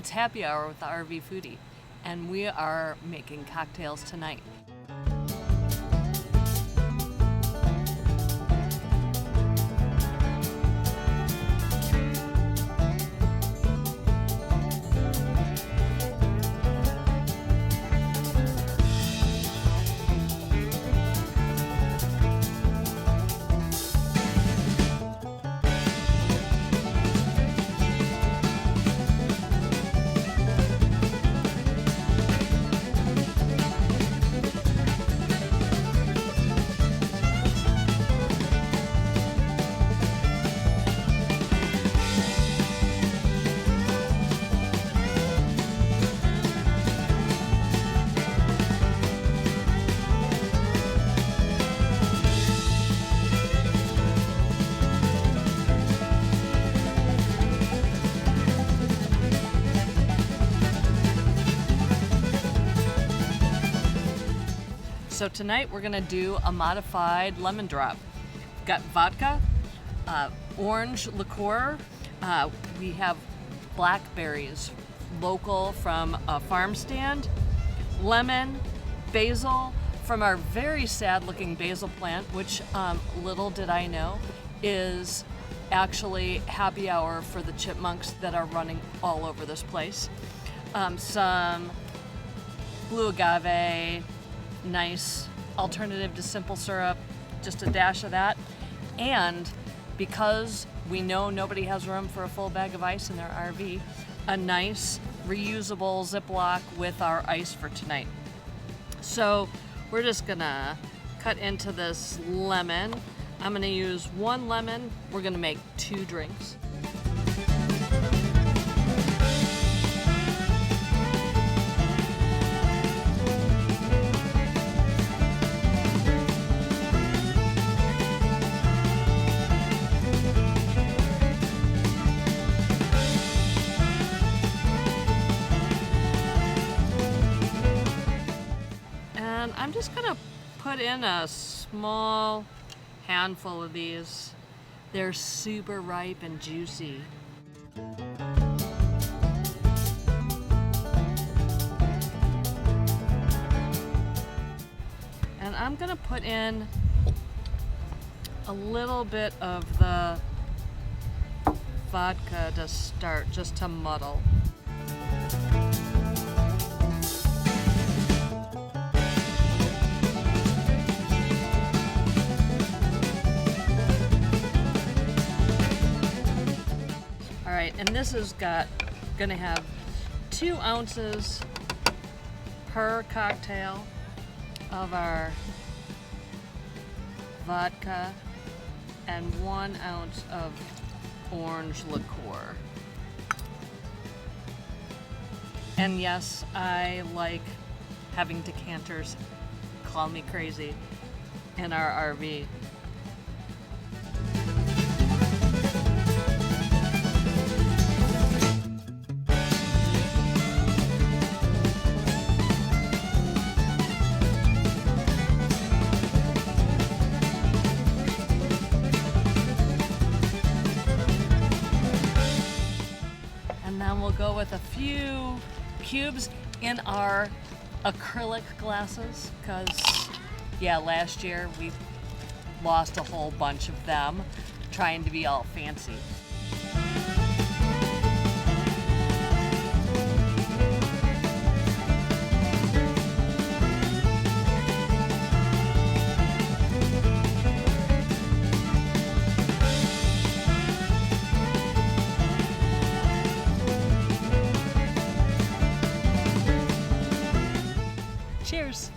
It's happy hour with the RV Foodie, and we are making cocktails tonight. So tonight we're gonna do a modified lemon drop. We've got vodka, orange liqueur, we have blackberries, local from a farm stand, lemon, basil from our very sad looking basil plant, which little did I know is actually happy hour for the chipmunks that are running all over this place. Some blue agave, nice alternative to simple syrup, just a dash of that. And because we know nobody has room for a full bag of ice in their RV, a nice reusable Ziploc with our ice for tonight. So we're just gonna cut into this lemon. I'm gonna use one lemon. We're gonna make 2 drinks. And I'm just gonna put in a small handful of these. They're super ripe and juicy. And I'm gonna put in a little bit of the vodka to start, just to muddle. All right, and this is gonna have 2 ounces per cocktail of our vodka and 1 ounce of orange liqueur. And yes, I like having decanters, call me crazy, in our RV. Then we'll go with a few cubes in our acrylic glasses, because yeah, last year we lost a whole bunch of them trying to be all fancy. Cheers!